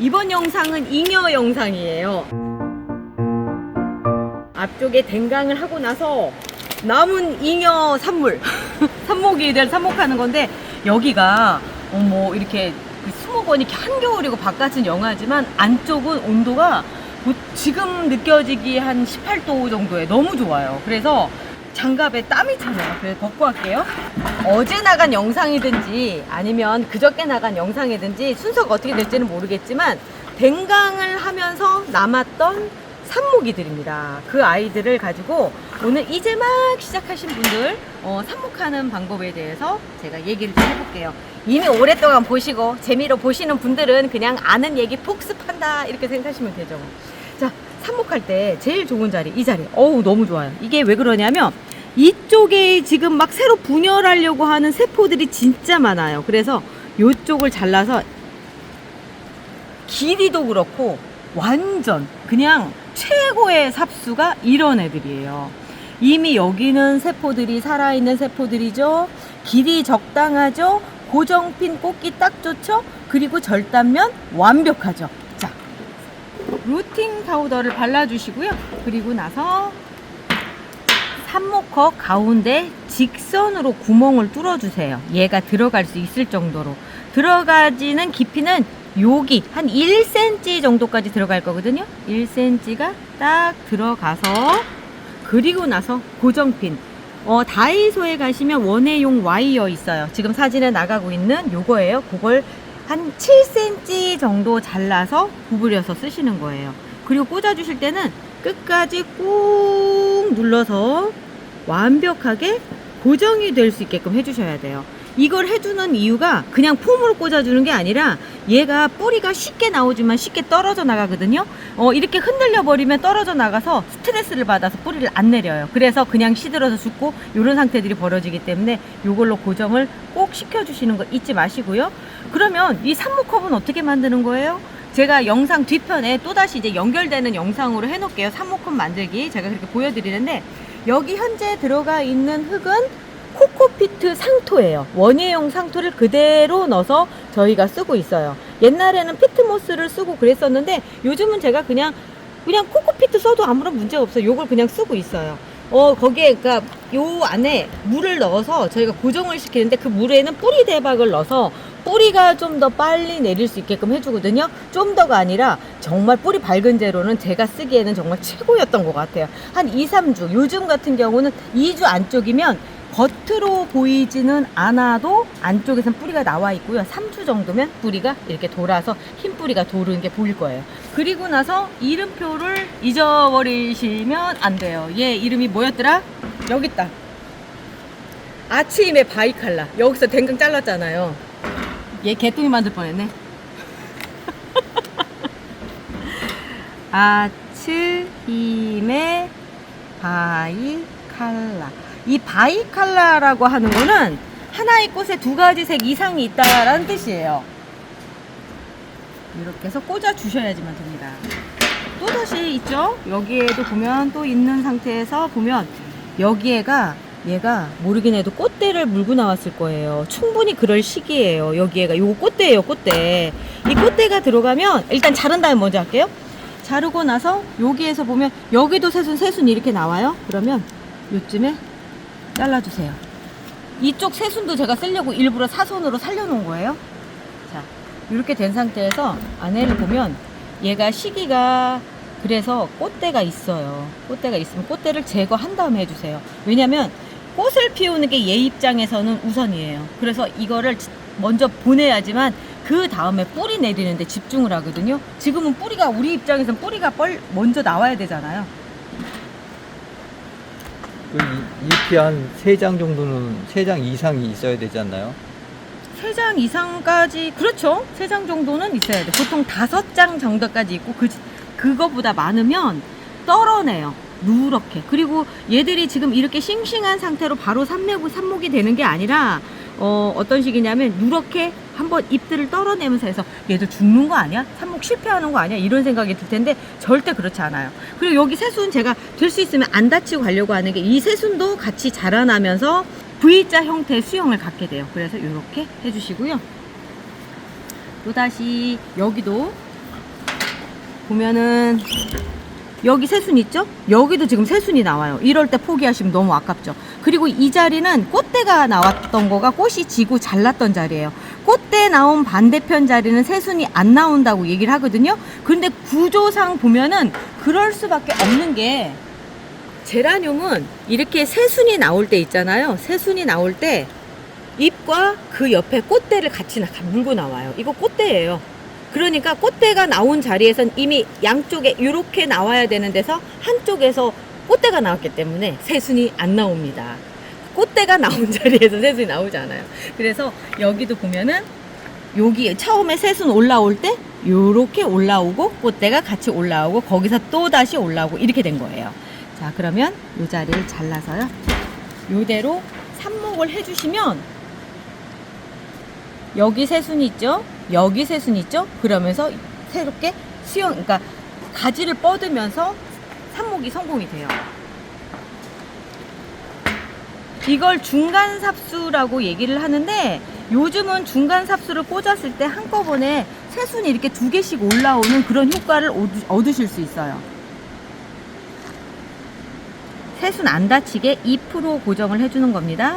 이번 영상은 잉여 영상이에요. 앞쪽에 댕강을 하고 나서 남은 잉여 산물 삽목이들 삽목하는 건데, 여기가 뭐 이렇게 그 수목원이 한겨울이고 바깥은 영하지만 안쪽은 온도가 지금 느껴지기 한 18도 정도에 너무 좋아요. 그래서 장갑에 땀이 차요. 그래서 벗고 할게요. 어제 나간 영상이든지 아니면 그저께 나간 영상이든지 순서가 어떻게 될지는 모르겠지만, 댕강을 하면서 남았던 삽목이들입니다. 그 아이들을 가지고 오늘 이제 막 시작하신 분들 삽목하는 방법에 대해서 제가 얘기를 좀 해볼게요. 이미 오랫동안 보시고 재미로 보시는 분들은 그냥 아는 얘기 복습한다 이렇게 생각하시면 되죠. 자, 삽목할 때 제일 좋은 자리, 이 자리. 어우, 너무 좋아요. 이게 왜 그러냐면 이쪽에 지금 막 새로 분열하려고 하는 세포들이 진짜 많아요. 그래서 이쪽을 잘라서 길이도 그렇고 완전 그냥 최고의 삽수가 이런 애들이에요. 이미 여기는 세포들이 살아있는 세포들이죠. 길이 적당하죠. 고정핀 꽂기 딱 좋죠. 그리고 절단면 완벽하죠. 자, 루팅 파우더를 발라주시고요. 그리고 나서 삽목커 가운데 직선으로 구멍을 뚫어주세요. 얘가 들어갈 수 있을 정도로. 들어가지는 깊이는 여기 한 1cm 정도까지 들어갈 거거든요. 1cm가 딱 들어가서, 그리고 나서 고정핀, 다이소에 가시면 원예용 와이어 있어요. 지금 사진에 나가고 있는 요거예요. 그걸 한 7cm 정도 잘라서 구부려서 쓰시는 거예요. 그리고 꽂아 주실 때는 끝까지 꾹 눌러서 완벽하게 고정이 될 수 있게끔 해주셔야 돼요. 이걸 해주는 이유가 그냥 폼으로 꽂아주는 게 아니라 얘가 뿌리가 쉽게 나오지만 쉽게 떨어져 나가거든요. 이렇게 흔들려 버리면 떨어져 나가서 스트레스를 받아서 뿌리를 안 내려요. 그래서 그냥 시들어서 죽고 이런 상태들이 벌어지기 때문에 이걸로 고정을 꼭 시켜주시는 거 잊지 마시고요. 그러면 이 삽목컵은 어떻게 만드는 거예요? 제가 영상 뒤편에 또다시 이제 연결되는 영상으로 해놓을게요. 삽목컵 만들기 제가 그렇게 보여드리는데, 여기 현재 들어가 있는 흙은 코코피트 상토예요. 원예용 상토를 그대로 넣어서 저희가 쓰고 있어요. 옛날에는 피트모스를 쓰고 그랬었는데 요즘은 제가 그냥 코코피트 써도 아무런 문제 없어요. 요걸 그냥 쓰고 있어요. 거기에 그러니까 요 안에 물을 넣어서 저희가 고정을 시키는데, 그 물에는 뿌리 대박을 넣어서 뿌리가 좀 더 빨리 내릴 수 있게끔 해주거든요. 좀 더가 아니라 정말 뿌리 밝은 재료는 제가 쓰기에는 정말 최고였던 것 같아요. 한 2, 3주, 요즘 같은 경우는 2주 안쪽이면 겉으로 보이지는 않아도 안쪽에선 뿌리가 나와 있고요. 3주 정도면 뿌리가 이렇게 돌아서 흰 뿌리가 도르는 게 보일 거예요. 그리고 나서 이름표를 잊어버리시면 안 돼요. 얘 이름이 뭐였더라? 여기 있다. 아츠힘의 바이칼라. 여기서 댕강 잘랐잖아요. 얘 개똥이 만들 뻔했네. 아츠힘의 바이칼라. 이 바이칼라라고 하는 거는 하나의 꽃에 두 가지 색 이상이 있다라는 뜻이에요. 이렇게 해서 꽂아 주셔야지만 됩니다. 또다시 있죠? 여기에도 보면 또 있는 상태에서 보면 얘가 모르긴 해도 꽃대를 물고 나왔을 거예요. 충분히 그럴 시기예요. 여기가 요거 꽃대예요. 꽃대. 이 꽃대가 들어가면 일단 자른 다음에 먼저 할게요. 자르고 나서 여기에서 보면 여기도 새순 이렇게 나와요. 그러면 요쯤에 잘라주세요. 이쪽 새순도 제가 쓰려고 일부러 사선으로 살려놓은 거예요. 자, 이렇게 된 상태에서 안에를 보면 얘가 시기가, 그래서 꽃대가 있어요. 꽃대가 있으면 꽃대를 제거한 다음에 해주세요. 왜냐면 꽃을 피우는 게 얘 입장에서는 우선이에요. 그래서 이거를 먼저 보내야지만 그 다음에 뿌리 내리는데 집중을 하거든요. 지금은 뿌리가, 우리 입장에서는 뿌리가 먼저 나와야 되잖아요. 잎이 한 3장 정도는, 3장 이상이 있어야 되지 않나요? 3장 이상까지, 그렇죠. 3장 정도는 있어야 돼. 보통 5장 정도까지 있고, 그거보다 많으면 떨어내요. 누렇게. 그리고 얘들이 지금 이렇게 싱싱한 상태로 바로 삽목이 되는 게 아니라, 어떤 식이냐면, 누렇게 한번 잎들을 떨어내면서 해서 얘도 죽는 거 아니야? 삽목 실패하는 거 아니야? 이런 생각이 들 텐데 절대 그렇지 않아요. 그리고 여기 새순 제가 될 수 있으면 안 다치고 가려고 하는 게, 이 새순도 같이 자라나면서 V자 형태의 수영을 갖게 돼요. 그래서 이렇게 해주시고요. 또다시 여기도 보면은 여기 새순 있죠? 여기도 지금 새순이 나와요. 이럴 때 포기하시면 너무 아깝죠. 그리고 이 자리는 꽃대가 나왔던 거가 꽃이 지고 잘랐던 자리예요. 꽃대 나온 반대편 자리는 새순이 안 나온다고 얘기를 하거든요. 근데 구조상 보면은 그럴 수밖에 없는 게, 제라늄은 이렇게 새순이 나올 때 있잖아요. 새순이 나올 때 잎과 그 옆에 꽃대를 같이 물고 나와요. 이거 꽃대예요. 그러니까 꽃대가 나온 자리에선 이미 양쪽에 이렇게 나와야 되는 데서 한쪽에서 꽃대가 나왔기 때문에 새순이 안 나옵니다. 꽃대가 나온 자리에서 새순이 나오지 않아요. 그래서 여기도 보면은 여기 처음에 새순 올라올 때 요렇게 올라오고 꽃대가 같이 올라오고 거기서 또 다시 올라오고 이렇게 된 거예요. 자, 그러면 이 자리를 잘라서요, 요대로 삽목을 해주시면 여기 새순이 있죠? 여기 새순이 있죠? 그러면서 새롭게 그러니까 가지를 뻗으면서 삽목이 성공이 돼요. 이걸 중간 삽수라고 얘기를 하는데, 요즘은 중간 삽수를 꽂았을 때 한꺼번에 새순이 이렇게 2개씩 올라오는 그런 효과를 얻으실 수 있어요. 새순 안 다치게 2% 고정을 해주는 겁니다.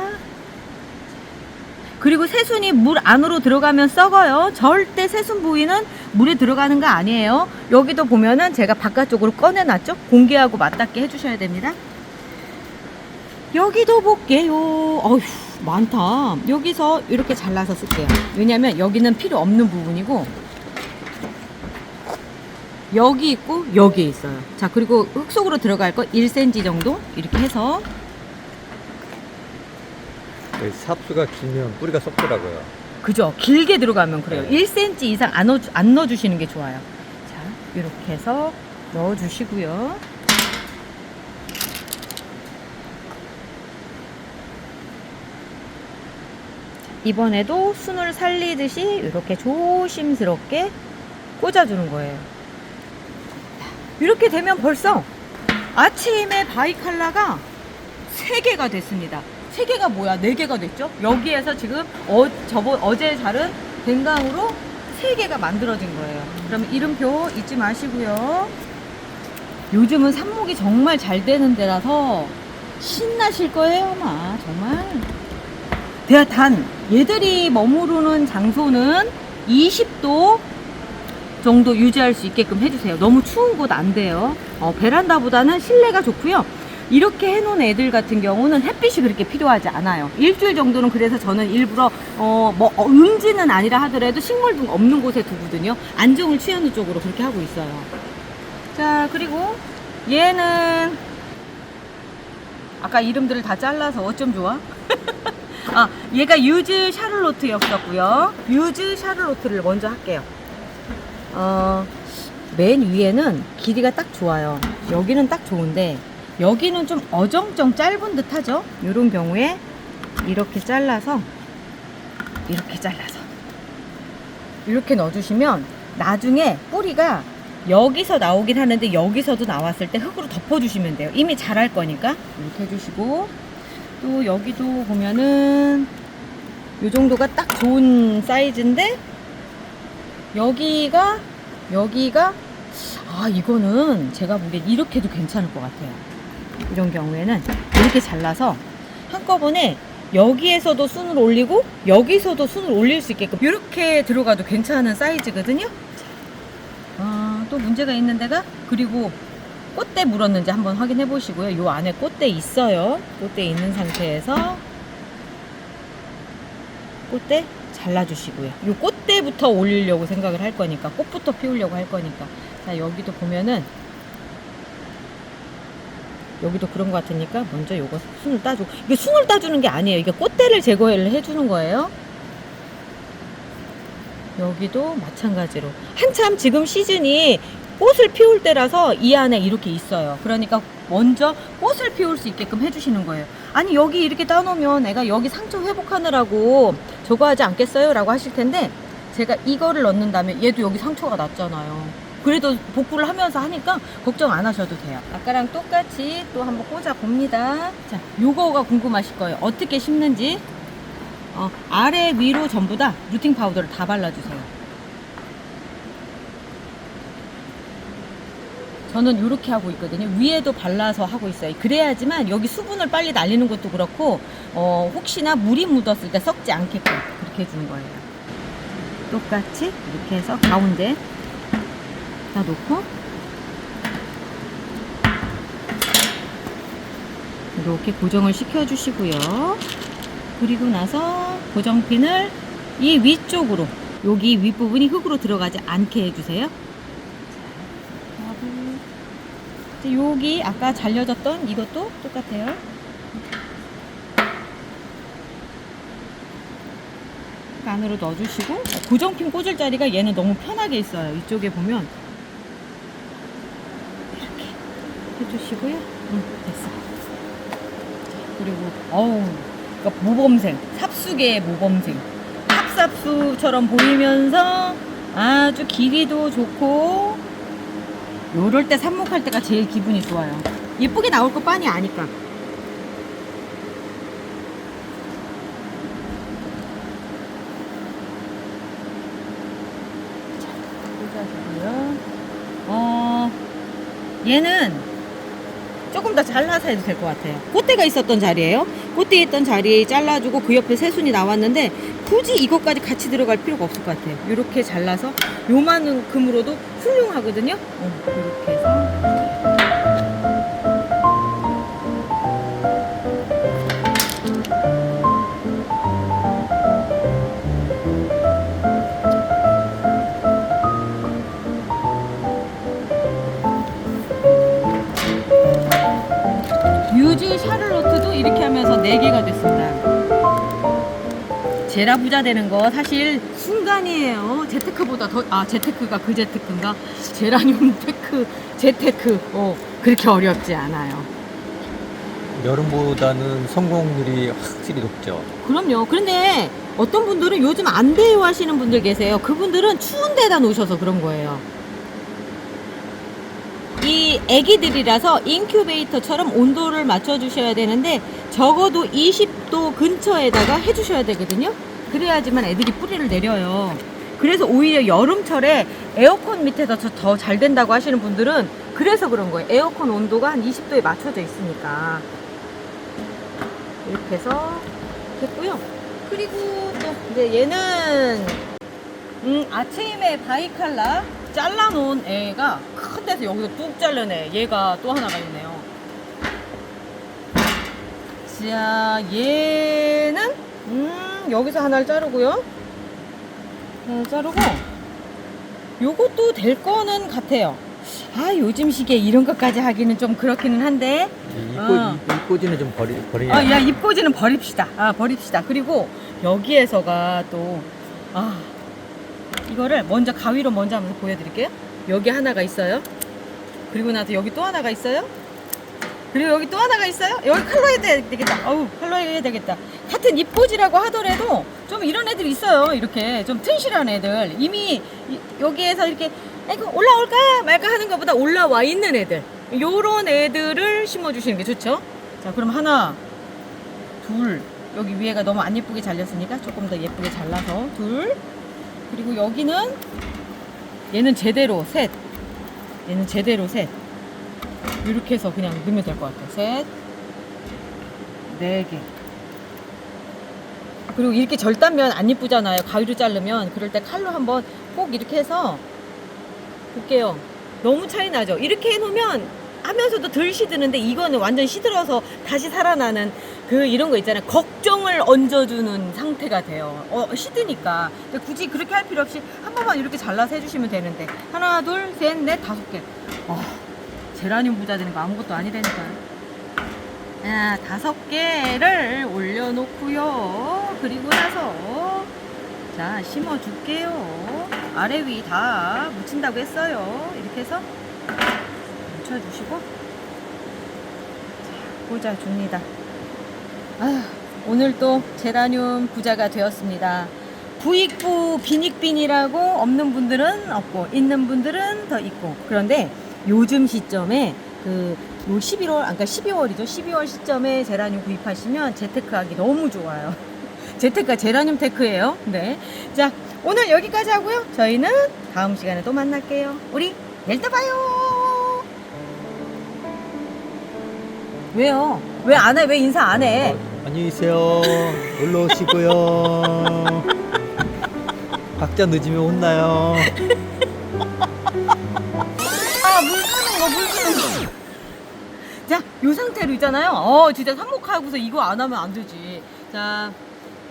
그리고 새순이 물 안으로 들어가면 썩어요. 절대 새순 부위는 물에 들어가는 거 아니에요. 여기도 보면은 제가 바깥쪽으로 꺼내놨죠. 공기하고 맞닿게 해주셔야 됩니다. 여기도 볼게요. 어휴, 많다. 여기서 이렇게 잘라서 쓸게요. 왜냐면 여기는 필요 없는 부분이고, 여기 있고 여기 있어요. 자, 그리고 흙 속으로 들어갈 거 1cm 정도 이렇게 해서. 삽수가 길면 뿌리가 썩더라고요. 그죠? 길게 들어가면 그래요. 네. 1cm 이상 안 넣어주시는 게 좋아요. 자, 이렇게 해서 넣어주시고요. 이번에도 순을 살리듯이 이렇게 조심스럽게 꽂아주는 거예요. 이렇게 되면 벌써 아침에 바이칼라가 3개가 됐습니다. 3개가 뭐야? 4개가 됐죠? 여기에서 지금 어제 자른 댕강으로 3개가 만들어진 거예요. 그러면 이름표 잊지 마시고요. 요즘은 삽목이 정말 잘 되는 데라서 신나실 거예요, 아마. 정말. 단 얘들이 머무르는 장소는 20도 정도 유지할 수 있게끔 해주세요. 너무 추운 곳 안 돼요. 베란다보다는 실내가 좋고요. 이렇게 해놓은 애들 같은 경우는 햇빛이 그렇게 필요하지 않아요. 일주일 정도는, 그래서 저는 일부러 음지는 아니라 하더라도 식물 등 없는 곳에 두거든요. 안정을 취하는 쪽으로 그렇게 하고 있어요. 자, 그리고 얘는 아까 이름들을 다 잘라서 어쩜 좋아? 얘가 유즈 샤를로트였었고요. 유즈 샤를로트를 먼저 할게요. 맨 위에는 길이가 딱 좋아요. 여기는 딱 좋은데 여기는 좀 어정쩡 짧은 듯 하죠. 이런 경우에 이렇게 잘라서 이렇게 넣어주시면 나중에 뿌리가 여기서 나오긴 하는데 여기서도 나왔을 때 흙으로 덮어주시면 돼요. 이미 자랄 거니까 이렇게 해주시고, 또 여기도 보면은 이 정도가 딱 좋은 사이즈인데 여기가 이거는 제가 보기엔 이렇게도 괜찮을 것 같아요. 이런 경우에는 이렇게 잘라서 한꺼번에 여기에서도 순을 올리고 여기서도 순을 올릴 수 있게끔 이렇게 들어가도 괜찮은 사이즈거든요. 또 문제가 있는 데가, 그리고 꽃대 물었는지 한번 확인해 보시고요. 요 안에 꽃대 있어요. 꽃대 있는 상태에서 꽃대 잘라주시고요. 요 꽃대부터 올리려고 생각을 할 거니까, 꽃부터 피우려고 할 거니까. 자, 여기도 보면은 여기도 그런 것 같으니까 먼저 요거 순을 따주고, 이게 순을 따주는 게 아니에요. 이게 꽃대를 제거를 해주는 거예요. 여기도 마찬가지로 한참 지금 시즌이 꽃을 피울 때라서 이 안에 이렇게 있어요. 그러니까 먼저 꽃을 피울 수 있게끔 해주시는 거예요. 아니, 여기 이렇게 따놓으면 애가 여기 상처 회복하느라고 저거 하지 않겠어요? 라고 하실 텐데, 제가 이거를 넣는다면 얘도 여기 상처가 났잖아요. 그래도 복구를 하면서 하니까 걱정 안 하셔도 돼요. 아까랑 똑같이 또 한번 꽂아 봅니다. 자, 요거가 궁금하실 거예요. 어떻게 심는지. 아래 위로 전부 다 루팅 파우더를 다 발라주세요. 저는 이렇게 하고 있거든요. 위에도 발라서 하고 있어요. 그래야지만 여기 수분을 빨리 날리는 것도 그렇고 혹시나 물이 묻었을 때 썩지 않게끔 그렇게 해주는 거예요. 똑같이 이렇게 해서 가운데 다 놓고 이렇게 고정을 시켜주시고요. 그리고 나서 고정핀을 이 위쪽으로, 여기 윗부분이 흙으로 들어가지 않게 해주세요. 여기 아까 잘려졌던 이것도 똑같아요. 안으로 넣어주시고, 고정핀 꽂을 자리가 얘는 너무 편하게 있어요. 이쪽에 보면 이렇게 해주시고요. 됐어요. 그리고 그러니까 모범생, 삽수계의 모범생, 탑삽수처럼 보이면서 아주 길이도 좋고, 요럴 때 삽목할 때가 제일 기분이 좋아요. 예쁘게 나올 거 빤히 아니까. 자, 꽂아주고요. 얘는 조금 더 잘라서 해도 될 것 같아요. 꽃대가 있었던 자리예요. 꽃대 있던 자리에 잘라주고 그 옆에 새순이 나왔는데 굳이 이것까지 같이 들어갈 필요가 없을 것 같아요. 이렇게 잘라서 요만큼으로도 훌륭하거든요. 이렇게 해서 뮤즈 샤를로트도 이렇게 하면서 4개가 됐습니다. 제라 부자 되는 거 사실 순간이에요. 재테크보다 더, 재테크가 그 재테크인가? 제라늄 테크, 재테크. 그렇게 어렵지 않아요. 여름보다는 성공률이 확실히 높죠. 그럼요. 그런데 어떤 분들은 요즘 안 돼요 하시는 분들 계세요. 그분들은 추운 데다 놓으셔서 그런 거예요. 이 애기들이라서 인큐베이터처럼 온도를 맞춰주셔야 되는데 적어도 20도 근처에다가 해주셔야 되거든요. 그래야지만 애들이 뿌리를 내려요. 그래서 오히려 여름철에 에어컨 밑에서 더 잘 된다고 하시는 분들은 그래서 그런 거예요. 에어컨 온도가 한 20도에 맞춰져 있으니까. 이렇게 해서 됐고요. 그리고 또 이제 얘는 아침에 바이칼라 잘라놓은 애가 큰 데서 여기서 뚝 자르네. 얘가 또 하나가 있네요. 자, 얘는 여기서 하나를 자르고요. 자르고 요것도 될 거는 같아요. 요즘 시기에 이런 것까지 하기는 좀 그렇기는 한데 잎꽂이는 좀 버려야. 야, 잎꽂이는 버립시다. 버립시다. 그리고 여기에서가 또 이거를 먼저 가위로 먼저 한번 보여드릴게요. 여기 하나가 있어요. 그리고 나서 여기 또 하나가 있어요. 그리고 여기 또 하나가 있어요. 여기 칼로 해야 되겠다. 칼로 해야 되겠다. 같은 잎꽂이라고 하더라도 좀 이런 애들이 있어요. 이렇게 좀 튼실한 애들. 이미 여기에서 이렇게 올라올까 말까 하는 것보다 올라와 있는 애들. 요런 애들을 심어주시는 게 좋죠. 자, 그럼 하나, 둘. 여기 위에가 너무 안 예쁘게 잘렸으니까 조금 더 예쁘게 잘라서 둘. 그리고 여기는 얘는 제대로 셋. 얘는 제대로 셋. 이렇게 해서 그냥 넣으면 될 것 같아요. 셋, 4개. 그리고 이렇게 절단면 안 예쁘잖아요. 가위로 자르면. 그럴 때 칼로 한번 꼭 이렇게 해서 볼게요. 너무 차이 나죠? 이렇게 해놓으면 하면서도 덜 시드는데 이거는 완전 시들어서 다시 살아나는 이런 거 있잖아요. 걱정을 얹어주는 상태가 돼요. 시드니까. 근데 굳이 그렇게 할 필요 없이 한 번만 이렇게 잘라서 해주시면 되는데. 하나, 둘, 셋, 넷, 5개. 제라늄 부자 되는 거 아무것도 아니라니까요. 5개를 올려놓고요. 그리고 나서 자, 심어줄게요. 아래 위 다 묻힌다고 했어요. 이렇게 해서 묻혀주시고 꽂아줍니다. 오늘 또 제라늄 부자가 되었습니다. 부익부 빈익빈이라고 없는 분들은 없고 있는 분들은 더 있고. 그런데 요즘 시점에 요 11월, 그러니까 12월이죠. 12월 시점에 제라늄 구입하시면 재테크하기 너무 좋아요. 재테크가 제라늄 테크예요. 네. 자, 오늘 여기까지 하고요. 저희는 다음 시간에 또 만날게요. 우리 내일 또 봐요. 왜요? 왜 안 해? 왜 인사 안 해? 안녕히 계세요. 놀러 오시고요. 각자 늦으면 혼나요. 아, 물 주는 거, 물 주는 거. 자, 요 상태로 있잖아요. 진짜 삽목하고서 이거 안 하면 안 되지. 자,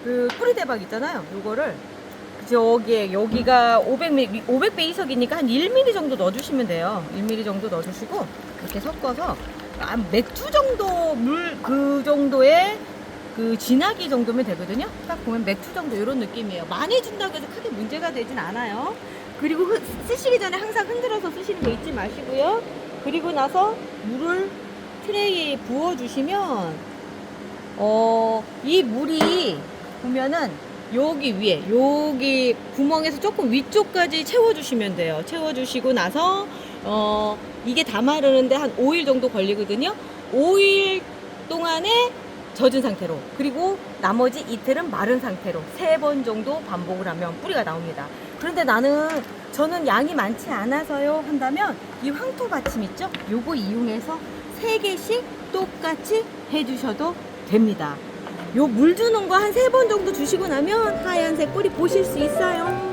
그 뿌리대박 있잖아요. 요거를 여기가 500배 이석이니까 한 1mm 정도 넣어주시면 돼요. 1mm 정도 넣어주시고 이렇게 섞어서 맥주 정도 물 그 정도의 그 진하기 정도면 되거든요. 딱 보면 맥주 정도 이런 느낌이에요. 많이 준다고 해서 크게 문제가 되진 않아요. 그리고 쓰시기 전에 항상 흔들어서 쓰시는 거 잊지 마시고요. 그리고 나서 물을 트레이에 부어주시면 이 물이 보면은 여기 위에 여기 구멍에서 조금 위쪽까지 채워주시면 돼요. 채워주시고 나서 이게 다 마르는데 한 5일 정도 걸리거든요. 5일 동안에 젖은 상태로, 그리고 나머지 이틀은 마른 상태로 3번 정도 반복을 하면 뿌리가 나옵니다. 그런데 저는 양이 많지 않아서요 한다면 이 황토 받침 있죠? 요거 이용해서 3개씩 똑같이 해주셔도 됩니다. 요 물 주는 거 한 3번 정도 주시고 나면 하얀색 뿌리 보실 수 있어요.